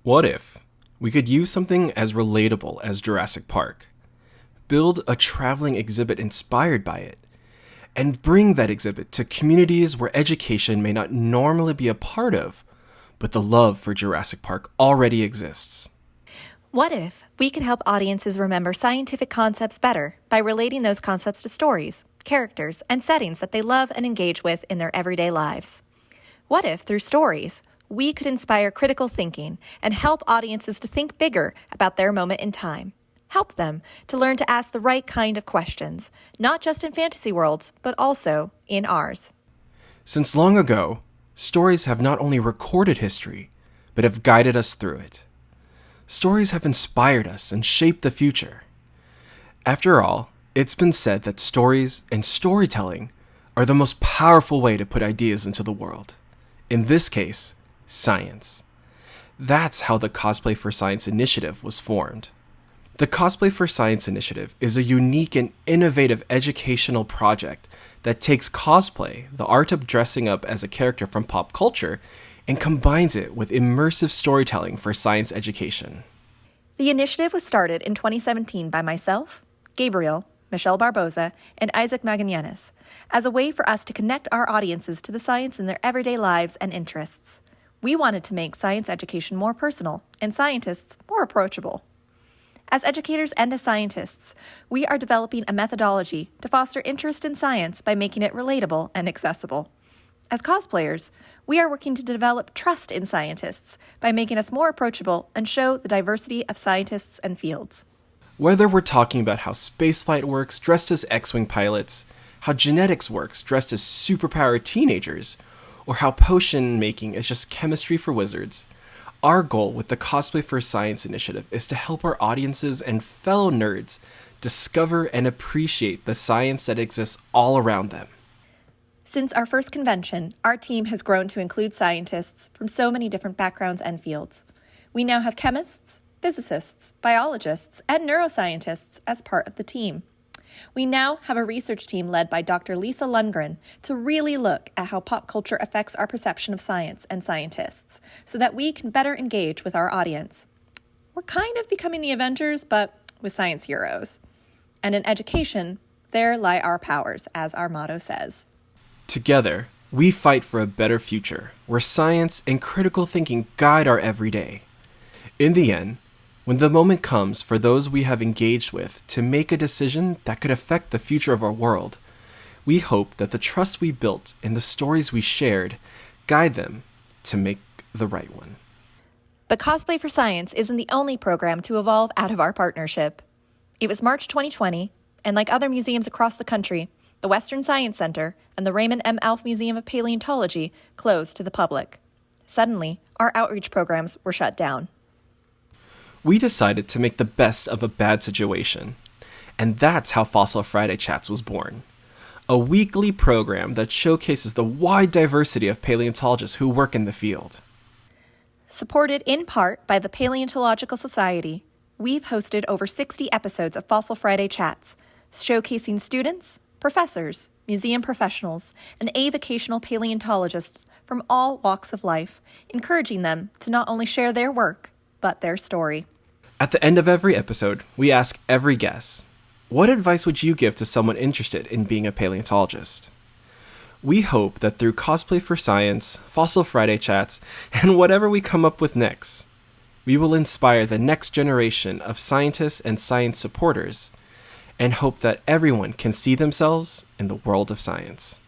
What if we could use something as relatable as Jurassic Park, build a traveling exhibit inspired by it, and bring that exhibit to communities where education may not normally be a part of, but the love for Jurassic Park already exists? What if we could help audiences remember scientific concepts better by relating those concepts to stories, characters, and settings that they love and engage with in their everyday lives? What if, through stories, we could inspire critical thinking and help audiences to think bigger about their moment in time? Help them to learn to ask the right kind of questions, not just in fantasy worlds, but also in ours. Since long ago, stories have not only recorded history, but have guided us through it. Stories have inspired us and shaped the future. After all, it's been said that stories and storytelling are the most powerful way to put ideas into the world. In this case, science. That's how the Cosplay for Science initiative was formed. The Cosplay for Science initiative is a unique and innovative educational project that takes cosplay, the art of dressing up as a character from pop culture, and combines it with immersive storytelling for science education. The initiative was started in 2017 by myself, Gabriel, Michelle Barboza, and Isaac Magallanes as a way for us to connect our audiences to the science in their everyday lives and interests. We wanted to make science education more personal and scientists more approachable. As educators and as scientists, we are developing a methodology to foster interest in science by making it relatable and accessible. As cosplayers, we are working to develop trust in scientists by making us more approachable and show the diversity of scientists and fields. Whether we're talking about how spaceflight works dressed as X-Wing pilots, how genetics works dressed as superpowered teenagers, or how potion making is just chemistry for wizards, our goal with the Cosplay for Science initiative is to help our audiences and fellow nerds discover and appreciate the science that exists all around them. Since our first convention, our team has grown to include scientists from so many different backgrounds and fields. We now have chemists, physicists, biologists, and neuroscientists as part of the team. We now have a research team led by Dr. Lisa Lundgren to really look at how pop culture affects our perception of science and scientists so that we can better engage with our audience. We're kind of becoming the Avengers, but with science heroes. And in education, there lie our powers, as our motto says. Together, we fight for a better future where science and critical thinking guide our everyday. In the end, when the moment comes for those we have engaged with to make a decision that could affect the future of our world, we hope that the trust we built and the stories we shared guide them to make the right one. But Cosplay for Science isn't the only program to evolve out of our partnership. It was March 2020, and like other museums across the country, the Western Science Center and the Raymond M. Alf Museum of Paleontology closed to the public. Suddenly, our outreach programs were shut down. We decided to make the best of a bad situation, and that's how Fossil Friday Chats was born. A weekly program that showcases the wide diversity of paleontologists who work in the field. Supported in part by the Paleontological Society, we've hosted over 60 episodes of Fossil Friday Chats, showcasing students, professors, museum professionals, and avocational paleontologists from all walks of life, encouraging them to not only share their work, but their story. At the end of every episode, we ask every guest, what advice would you give to someone interested in being a paleontologist? We hope that through Cosplay for Science, Fossil Friday Chats, and whatever we come up with next, we will inspire the next generation of scientists and science supporters, and hope that everyone can see themselves in the world of science.